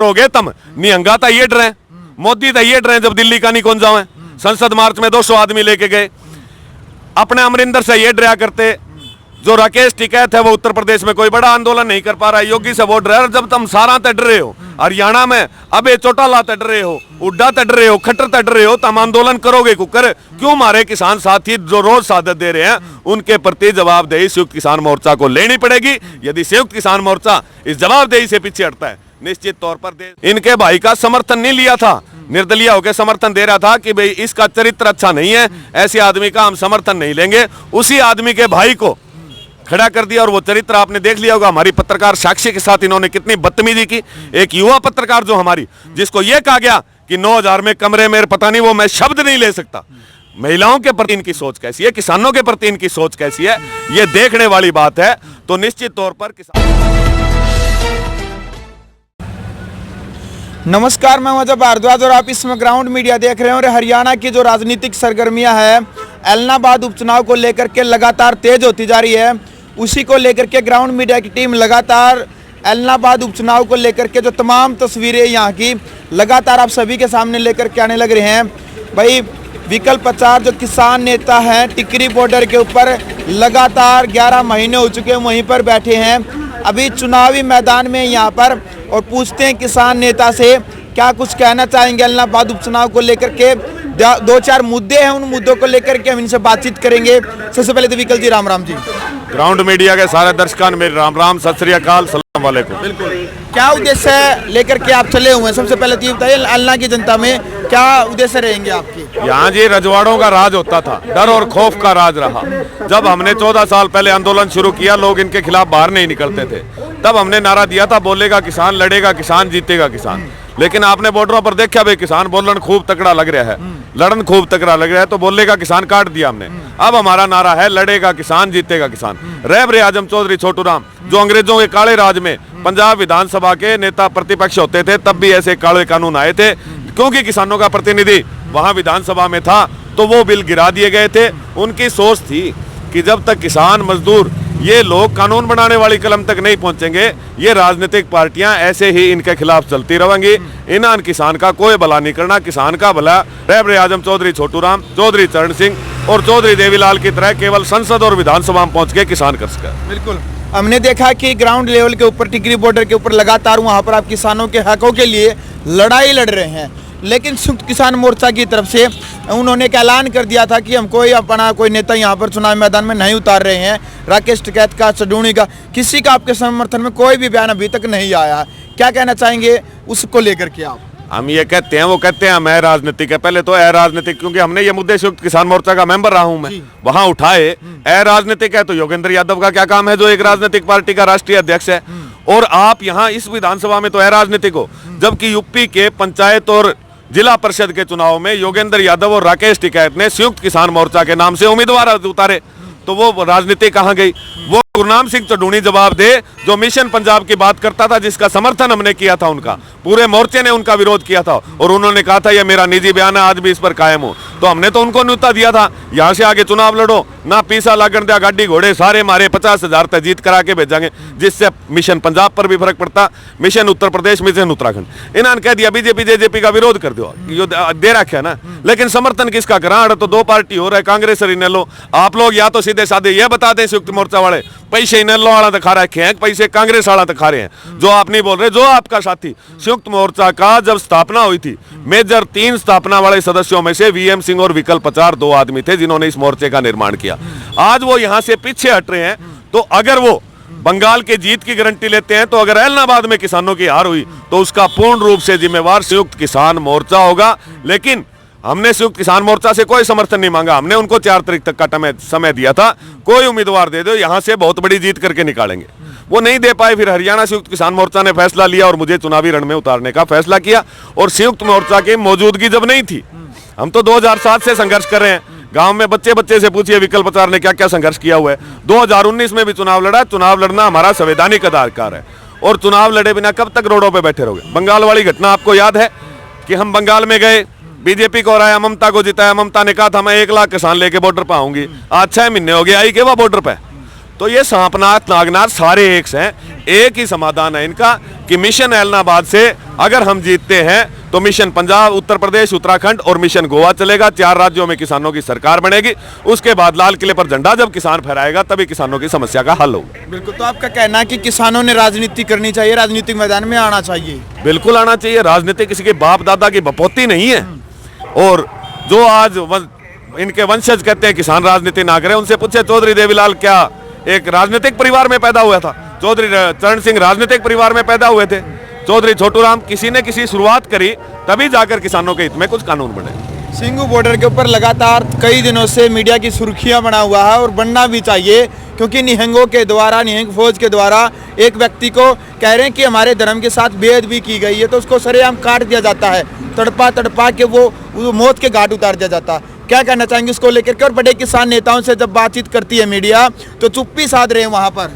करोगे तुम निहंगा था ये डरे, मोदी था ये डरे जब दिल्ली का नहीं कौन जाओ। संसद मार्च में 200 आदमी लेके गए। अपने अमरिंदर से ये डरा करते। जो राकेश टिकैत है वो उत्तर प्रदेश में कोई बड़ा आंदोलन नहीं कर पा रहा है, योगी से वो डर। जब तुम सारा तट रहे हो, हरियाणा में अबे चौटाला तट रहे हो, उड्डा तट रहे हो, खट्टर तट रहे हो, तुम आंदोलन करोगे कुकर क्यों? हमारे किसान साथी जो रोज शहादत दे रहे हैं उनके प्रति जवाबदेही संयुक्त किसान मोर्चा को लेनी पड़ेगी। यदि संयुक्त किसान मोर्चा इस जवाबदेही से पीछे हटता है, निश्चित तौर पर इनके भाई का समर्थन नहीं लिया था, निर्दलीय होकर समर्थन दे रहा था कि भाई इसका चरित्र अच्छा नहीं है, ऐसे आदमी का हम समर्थन नहीं लेंगे। उसी आदमी के भाई को खड़ा कर दिया और वो चरित्र आपने देख लिया होगा। हमारी पत्रकार साक्षी के साथ इन्होंने कितनी बदतमीजी की। एक युवा पत्रकार जो हमारी, जिसको ये कहा गया कि 9000 में कमरे में, पता नहीं वो मैं शब्द नहीं ले सकता। महिलाओं के प्रति इनकी सोच कैसी है, किसानों के प्रति इनकी सोच कैसी है, ये देखने वाली बात है। तो निश्चित तौर पर नमस्कार, मैं अजय भारद्वाज और आप इसमें ग्राउंड मीडिया देख रहे हैं। और हरियाणा की जो राजनीतिक सरगर्मियां हैं, एलनाबाद उपचुनाव को लेकर के लगातार तेज होती जा रही है। उसी को लेकर के ग्राउंड मीडिया की टीम लगातार एलनाबाद उपचुनाव को लेकर के जो तमाम तस्वीरें यहाँ की लगातार आप सभी के सामने लेकर के आने लग रहे हैं। भाई विकल्प 4 जो किसान नेता हैं, टिकरी बॉर्डर के ऊपर लगातार 11 महीने हो चुके हैं, वहीं पर बैठे हैं अभी चुनावी मैदान में यहाँ पर। और पूछते हैं किसान नेता से क्या कुछ कहना चाहेंगे एलनाबाद उपचुनाव को लेकर के। 2-4 मुद्दे हैं, उन मुद्दों को लेकर के हम इनसे बातचीत करेंगे। सबसे पहले तो विकल जी राम राम जी। ग्राउंड मीडिया के सारे दर्शकों मेरे राम राम, सत श्री अकाल, सलाम वालेकुम। बिल्कुल, क्या उद्देश्य है लेकर के आप चले हुए हैं? सबसे पहले तो ये बताइए एलना की जनता में क्या उद्देश्य रहेंगे आपके? यहाँ जी रजवाड़ों का राज होता था, डर और खौफ का राज रहा। जब हमने 14 साल पहले आंदोलन शुरू किया, लोग इनके खिलाफ बाहर नहीं निकलते थे। तब हमने नारा दिया था, बोलेगा किसान, लड़ेगा किसान, जीतेगा किसान। लेकिन आपने बॉर्डरों पर देखा भाई किसान बोलन खूब तकड़ा लग रहा है, लड़न खूब तकड़ा लग रहा है, तो बोलेगा किसान काट दिया हमने। अब हमारा नारा है लड़ेगा किसान, जीतेगा किसान। रहबर आजम चौधरी छोटू राम जो अंग्रेजों के काले राज में पंजाब विधानसभा के नेता प्रतिपक्ष होते थे, तब भी ऐसे काले कानून आए थे क्योंकि किसानों का प्रतिनिधि वहां विधानसभा में था, तो वो बिल गिरा दिए गए थे। उनकी सोच थी कि जब तक किसान मजदूर ये लोग कानून बनाने वाली कलम तक नहीं पहुंचेंगे, ये राजनीतिक पार्टियां ऐसे ही इनके खिलाफ चलती रहेंगी। इन्होंने किसान का कोई भला नहीं करना, किसान का भला रहबर आजम चौधरी छोटू राम, चौधरी चरण सिंह और चौधरी देवीलाल की तरह केवल संसद और विधानसभा में पहुंच के किसान कर सके। बिल्कुल, हमने देखा कि ग्राउंड लेवल के ऊपर टिकरी बॉर्डर के ऊपर लगातार वहां पर आप किसानों के हकों के लिए लड़ाई लड़ रहे हैं। लेकिन संयुक्त किसान मोर्चा की तरफ से उन्होंने एक ऐलान कर दिया था कि हम कोई नेता यहाँ पर चुनाव मैदान में नहीं उतार रहे हैं। राकेश टिकैत का, चडूणी का, किसी का आपके समर्थन में कोई भी बयान अभी तक नहीं आया। क्या कहना चाहेंगे उसको लेकर के आप? हम ये कहते हैं, वो कहते हैं हम राजनीतिक है। पहले तो राजनीतिक, क्योंकि हमने ये मुद्दे संयुक्त किसान मोर्चा का मेंबर रहा हूं मैं, वहां उठाए। राजनीतिक है तो योगेंद्र यादव का क्या काम है, जो एक राजनीतिक पार्टी का राष्ट्रीय अध्यक्ष है। और आप यहाँ इस विधानसभा में तो राजनीतिक हो, जबकि यूपी के पंचायत और जिला परिषद के चुनाव में योगेंद्र यादव और राकेश टिकैत ने संयुक्त किसान मोर्चा के नाम से उम्मीदवार उतारे, तो वो राजनीति कहाँ गई? वो गुरनाम सिंह चडूणी जवाब दे, जो मिशन पंजाब की बात करता था, जिसका समर्थन हमने किया था, उनका पूरे मोर्चे ने उनका विरोध किया था और उन्होंने कहा था ये मेरा निजी बयान है, आज भी इस पर कायम हो। तो हमने तो उनको न्योता दिया था, यहाँ से आगे चुनाव लड़ो ना, पीसा लागण दिया, गाड़ी घोड़े सारे मारे, 50,000 तक जीत करा के भेजेंगे, जिससे मिशन पंजाब पर भी फर्क पड़ता, मिशन उत्तर प्रदेश, मिशन उत्तराखंड। इन्होंने कह दिया बीजेपी जेजेपी का विरोध कर दो, दे रखा है ना। लेकिन समर्थन किसका करा? तो 2 पार्टी हो रहा है, कांग्रेस और इनेलो। आप लोग या तो सीधे साधे ये बता दें संयुक्त मोर्चा वाले पैसे इनेलो वाला तो खा रखे हैं, पैसे कांग्रेस वाला तो खा रहे हैं, जो आप नहीं बोल रहे। जो आपका साथी संयुक्त मोर्चा का जब स्थापना हुई थी, मेजर 3 स्थापना वाले सदस्यों में से वीएम सिंह और विकल्प 4 2 आदमी थे जिन्होंने इस मोर्चे का निर्माण किया। आज वो यहां से पीछे हट रहे हैं। तो अगर वो बंगाल के जीत की गारंटी लेते हैं, तो अगर एलनाबाद में किसानों की हार हुई तो उसका पूर्ण रूप से जिम्मेवार संयुक्त किसान मोर्चा होगा। लेकिन हमने संयुक्त किसान मोर्चा से कोई समर्थन नहीं मांगा, हमने उनको 4 तारीख तक का समय दिया था, कोई उम्मीदवार दे दो, यहां से बहुत बड़ी जीत करके निकालेंगे। वो नहीं दे पाए, फिर हरियाणा संयुक्त किसान मोर्चा ने फैसला लिया और मुझे चुनावी रण में उतारने का फैसला किया। और संयुक्त मोर्चा की मौजूदगी जब नहीं थी, हम तो 2007 से संघर्ष कर रहे हैं। गांव में बच्चे से पूछिए विकल्प 4 ने क्या क्या संघर्ष किया हुआ है। 2019 में भी चुनाव लड़ा। चुनाव लड़ना हमारा संवैधानिक अधिकार है और चुनाव लड़े बिना कब तक रोडों पे बैठे रहोगे? बंगाल वाली घटना आपको याद है कि हम बंगाल में गए, बीजेपी को हराया, ममता को जिताया। ममता ने कहा था मैं 1 लाख किसान लेके बॉर्डर पर आऊंगी। आज 6 महीने हो गए, आई के वह बॉर्डर पे। तो ये सांपनाथ नागनाथ सारे एक हैं, एक ही समाधान है इनका कि मिशन ऐलनाबाद से अगर हम जीतते हैं तो मिशन पंजाब, उत्तर प्रदेश, उत्तराखंड और मिशन गोवा चलेगा। 4 राज्यों में किसानों की सरकार बनेगी। उसके बाद लाल किले पर झंडा जब किसान फहराएगा तभी किसानों की समस्या का हल होगा। बिल्कुल। तो आपका कहना है कि किसानों ने राजनीति करनी चाहिए, राजनीतिक मैदान में आना चाहिए? बिल्कुल आना चाहिए। राजनीति किसी के बाप दादा की बपौती नहीं है। और जो आज इनके वंशज कहते हैं किसान राजनीति ना करें, उनसे पूछे चौधरी देवीलाल क्या एक राजनीतिक परिवार में पैदा हुआ था? चौधरी चरण सिंह राजनीतिक परिवार में पैदा हुए थे। चौधरी छोटूराम, किसी ने किसी शुरुआत करी तभी जाकर किसानों के हित में कुछ कानून बने। सिंघू बॉर्डर के ऊपर लगातार कई दिनों से मीडिया की सुर्खियां बना हुआ है और बनना भी चाहिए, क्योंकि निहंगों के द्वारा, निहंग फौज के द्वारा एक व्यक्ति को कह रहे हैं कि हमारे धर्म के साथ बेअदबी की गई है, तो उसको सरेआम काट दिया जाता है, तड़पा तड़पा के वो मौत के घाट उतार दिया जाता है। क्या कहना चाहेंगे उसको लेकर के? और बड़े किसान नेताओं से जब बातचीत करती है मीडिया तो चुप्पी साध रहे हैं वहां पर।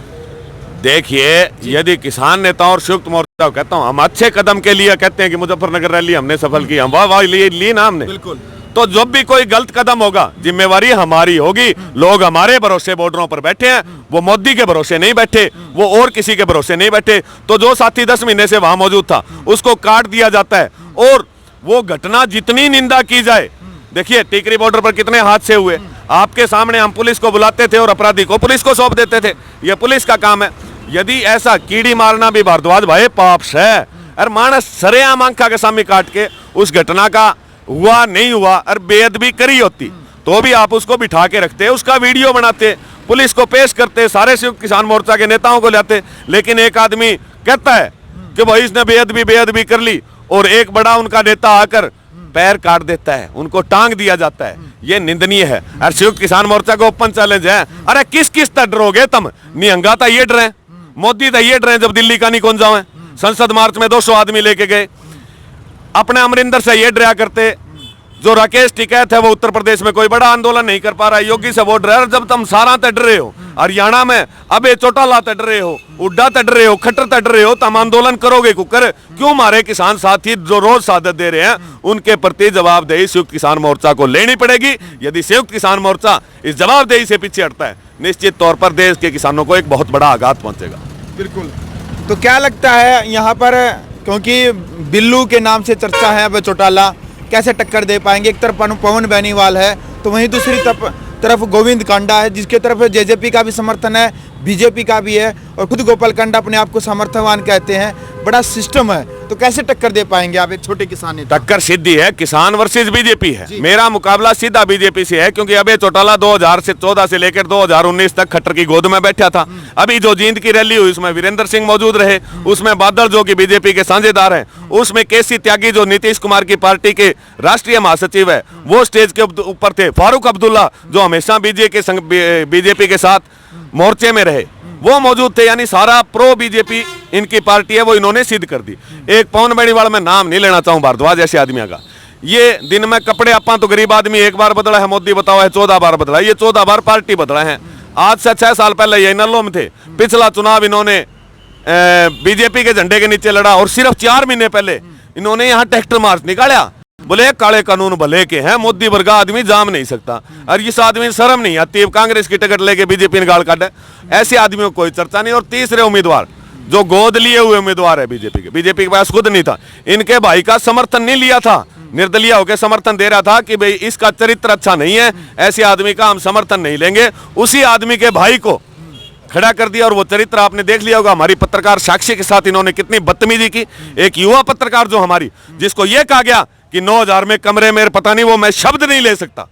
देखिए, यदि किसान नेताओं और संयुक्त मोर्चा कहता हूं, हम अच्छे कदम के लिए कहते हैं कि मुजफ्फरनगर रैली हमने सफल की, हम वाह ली ना हमने। बिल्कुल। तो जब भी कोई गलत कदम होगा जिम्मेवारी हमारी होगी। लोग हमारे भरोसे बॉर्डरों पर बैठे हैं, वो मोदी के भरोसे नहीं बैठे, वो और किसी के भरोसे नहीं बैठे। तो जो साथी 10 महीने से वहां मौजूद था उसको काट दिया जाता है। और वो घटना जितनी निंदा की जाए, देखिए टिकरी बॉर्डर पर कितने हादसे हुए, आपके सामने हम पुलिस को बुलाते थे और अपराधी को पुलिस को सौंप देते थे। यह पुलिस का काम है। यदि ऐसा कीड़ी मारना भी भारद्वाज भाई पाप है, और मानस सरेआम आंखा के सामने काट के उस घटना का हुआ नहीं हुआ और बेअदबी करी होती तो भी आप उसको बिठा के रखते, उसका वीडियो बनाते, पुलिस को पेश करते, सारे संयुक्त किसान मोर्चा के नेताओं को लाते। लेकिन एक आदमी कहता है कि भाई इसने बेअदबी कर ली और एक बड़ा उनका नेता आकर पैर काट देता है, उनको टांग दिया जाता है। ये निंदनीय है। और संयुक्त किसान मोर्चा को ओपन चैलेंज है, अरे किस किस तक डरोगे तुम? निहंगा तो ये डरे, मोदी तो ये डरे जब दिल्ली का नहीं कौन जाओ। संसद मार्च में 200 आदमी लेके गए। अपने अमरिंदर से ये डरा करते। जो राकेश टिकैत है वो उत्तर प्रदेश में कोई बड़ा आंदोलन नहीं कर पा रहा है, योगी से वो डर। जब तुम सारा तट रहे हो, हरियाणा में अबे चौटाला तट रहे हो, उड्डा तट रहे हो, खट्टर तट रहे हो, तुम आंदोलन करोगे कुकर? क्यों? हमारे किसान साथी जो रोज शहादत दे रहे हैं उनके प्रति जवाबदेही संयुक्त किसान मोर्चा को लेनी पड़ेगी। यदि संयुक्त किसान मोर्चा इस जवाबदेही से पीछे हटता है, निश्चित तौर पर देश के किसानों को एक बहुत बड़ा आघात पहुंचेगा। बिल्कुल। तो क्या लगता है यहाँ पर, क्योंकि बिल्लू के नाम से चर्चा है, अब चौटाला कैसे टक्कर दे पाएंगे? एक तरफ पवन बेनीवाल है तो वहीं दूसरी तरफ गोविंद कांडा है, जिसके तरफ जेजेपी का भी समर्थन है, बीजेपी का भी है, और खुद गोपाल कांडा अपने आप को समर्थनवान कहते हैं। बड़ा सिस्टम है, तो कैसे टक्कर दे पाएंगे आप एक छोटे किसान नेता? टक्कर सीधी है, किसान वर्सेस बीजेपी है। मेरा मुकाबला सीधा बीजेपी से है, क्योंकि अबे चौटाला 2014 से लेकर 2019 तक खट्टर की गोद में बैठा था। अभी जो जींद की रैली हुई उसमें वीरेंद्र सिंह मौजूद रहे, उसमें बादल जो कि बीजेपी के साझेदार हैं, उसमें केसी त्यागी जो नीतीश कुमार की पार्टी के राष्ट्रीय महासचिव है वो स्टेज के ऊपर थे, फारूक अब्दुल्ला जो हमेशा बीजेपी के साथ मोर्चे में रहे वो मौजूद थे। यानी सारा प्रो बीजेपी इनकी पार्टी है, वो इन्होंने सिद्ध कर दी। एक पवन बेनीवाल, मैं नाम नहीं लेना चाहूं भारद्वाज ऐसे आदमियों का, ये दिन में कपड़े अपा तो गरीब आदमी एक बार बदला है, मोदी बताओ है 14 बार बदला, ये 14 बार पार्टी बदला है। आज से 6 साल पहले ये नल्लो में थे, पिछला चुनाव इन्होंने बीजेपी के झंडे के नीचे लड़ा, और सिर्फ 4 महीने पहले इन्होंने यहाँ ट्रैक्टर मार्च निकाला। बोले काले कानून भले के हैं, मोदी वर्गा आदमी जाम नहीं सकता। और इस आदमी शर्म नहीं आती, कांग्रेस की टिकट लेके बीजेपी ने गाल काटे। ऐसे आदमियों को कोई चर्चा नहीं। और तीसरे उम्मीदवार जो गोद लिए हुए उम्मीदवार है बीजेपी के पास खुद नहीं था, इनके भाई का समर्थन नहीं लिया था, निर्दलीय होकर समर्थन दे रहा था कि भाई इसका चरित्र अच्छा नहीं है, ऐसे आदमी का हम समर्थन नहीं लेंगे। उसी आदमी के भाई को खड़ा कर दिया, और वो चरित्र आपने देख लिया होगा। हमारी पत्रकार साक्षी के साथ इन्होंने कितनी बदतमीजी की। एक युवा पत्रकार जो हमारी, जिसको ये कहा गया कि 9000 में कमरे में, पता नहीं वो मैं शब्द नहीं ले सकता।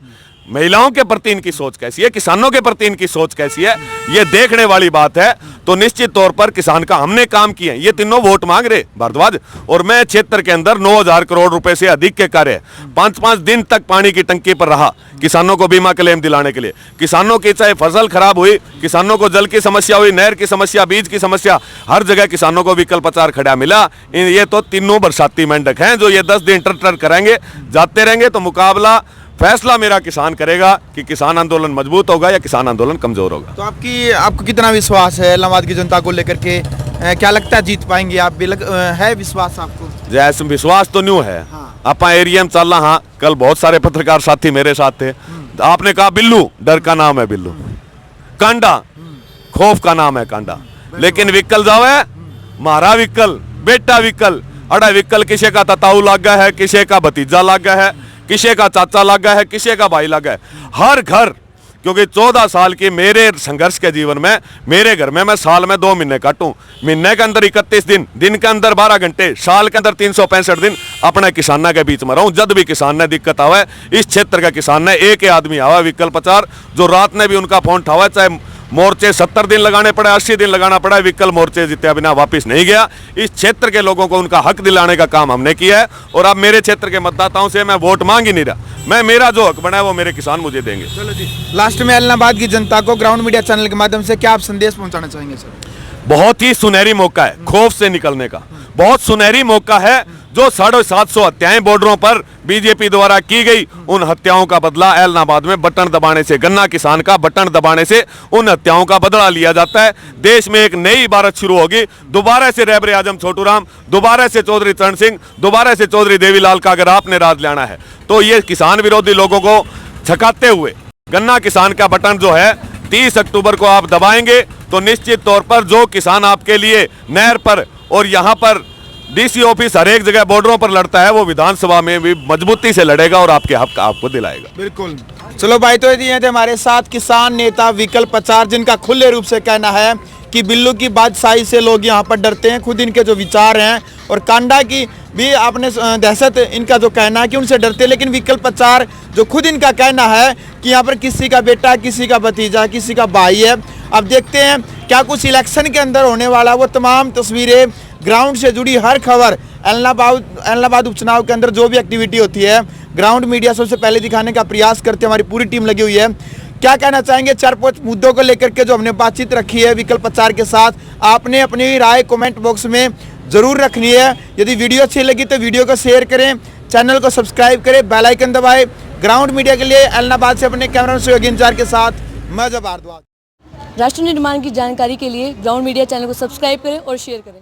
महिलाओं के प्रति इनकी सोच कैसी है, किसानों के प्रति इनकी सोच कैसी है, ये देखने वाली बात है। तो निश्चित तौर पर किसान का हमने काम किए हैं। ये तीनों वोट मांग रहे भारद्वाज, और मैं क्षेत्र के अंदर 9000 करोड़ रुपए से अधिक के कार्य 5-5 दिन तक पानी की टंकी पर रहा किसानों को बीमा क्लेम दिलाने के लिए। किसानों की चाहे फसल खराब हुई, किसानों को जल की समस्या हुई, नहर की समस्या, बीज की समस्या, हर जगह किसानों को विकल्प आचार खड़ा मिला। ये तो तीनों बरसाती मेंढक हैं जो ये 10 दिन टर करेंगे, जाते रहेंगे। तो मुकाबला फैसला मेरा किसान करेगा कि किसान आंदोलन मजबूत होगा या किसान आंदोलन कमजोर होगा। तो आपको कितना विश्वास है इलाहाबाद की जनता को लेकर के? क्या लगता है जीत पाएंगे आप? है विश्वास आपको? जैसे विश्वास तो न्यू है। हाँ। अपा एरिया में चल रहा। हाँ, कल बहुत सारे पत्रकार साथी मेरे साथ थे। आपने कहा बिल्लू, डर का नाम है बिल्लू। कांडा खौफ का नाम है कांडा। लेकिन विकल जावे मारा विकल बेटा विकल अड़ा विकल किसी का तताऊ लागा है, किसी का भतीजा लागा है, किसी का चाचा लागा है, किसी का भाई लागा है, हर घर। क्योंकि 14 साल की मेरे संघर्ष के जीवन में मेरे घर में मैं साल में 2 महीने काटूं, महीने के अंदर 31 दिन, दिन के अंदर 12 घंटे, साल के अंदर 365 दिन अपने किसानों के बीच में रहूं। जब भी किसान ने दिक्कत आवे, इस क्षेत्र का किसान ने एक ही आदमी आवा विकल प्रचार, जो रात में भी उनका फोन उठावा, चाहे मोर्चे 70 दिन लगाने पड़े, 80 दिन लगाना पड़ा, विकल मोर्चे जीते बिना वापस नहीं गया। इस क्षेत्र के लोगों को उनका हक दिलाने का काम हमने किया है। और अब मेरे क्षेत्र के मतदाताओं से मैं वोट मांग ही नहीं रहा, मैं मेरा जो हक बना है वो मेरे किसान मुझे देंगे। चलो जी, लास्ट में एलनाबाद की जनता को ग्राउंड मीडिया चैनल के माध्यम से क्या आप संदेश पहुंचाना चाहेंगे सर? बहुत ही सुनहरी मौका है खौफ से निकलने का, बहुत सुनहरी मौका है। जो 750 हत्याएं बॉर्डरों पर बीजेपी द्वारा की गई, उन हत्याओं का बदला एलनाबाद में बटन दबाने से, गन्ना किसान का बटन दबाने से उन हत्याओं का बदला लिया जाता है। देश में एक नई इबारत शुरू होगी, दोबारा से रहबर आजम छोटू राम, दोबारा से चौधरी चरण सिंह, दोबारा से चौधरी देवीलाल का अगर आपने राज लेना है तो ये किसान विरोधी लोगों को छकाते हुए गन्ना किसान का बटन जो है 30 अक्टूबर को आप दबाएंगे तो निश्चित तौर पर जो किसान आपके लिए नहर पर और यहाँ पर डीसी ऑफिस हर एक जगह बॉर्डरों पर लड़ता है, वो विधानसभा में भी मजबूती से लड़ेगा और आपके हक आपको दिलाएगा। बिल्कुल। चलो भाई, तो ये थे हमारे साथ किसान नेता विकल प्रचार, जिनका खुले रूप से कहना है कि बिल्लू की बादशाही से लोग यहाँ पर डरते हैं। खुद इनके जो विचार हैं और कांडा की भी आपने दहशत, इनका जो कहना है कि उनसे डरते हैं। लेकिन विकल प्रचार जो खुद इनका कहना है कि यहाँ पर किसी का बेटा, किसी का भतीजा, किसी का भाई है। अब देखते हैं क्या कुछ इलेक्शन के अंदर होने वाला, वो तमाम तस्वीरें, ग्राउंड से जुड़ी हर खबर, एलनाबाद उपचुनाव के अंदर जो भी एक्टिविटी होती है, ग्राउंड मीडिया सबसे पहले दिखाने का प्रयास करते हैं। हमारी पूरी टीम लगी हुई है। क्या कहना चाहेंगे 4-5 मुद्दों को लेकर के जो हमने बातचीत रखी है विकल प्रचार के साथ? आपने अपनी राय कमेंट बॉक्स में जरूर रखनी है। यदि वीडियो अच्छी लगी तो वीडियो को शेयर करें, चैनल को सब्सक्राइब करें, बेल आइकन दबाएं। ग्राउंड मीडिया के लिए एलनाबाद से अपने कैमरा सहयोगी इंचार्ज के साथ मैं जब भारद्वाज। राष्ट्र निर्माण की जानकारी के लिए ग्राउंड मीडिया चैनल को सब्सक्राइब करें और शेयर करें।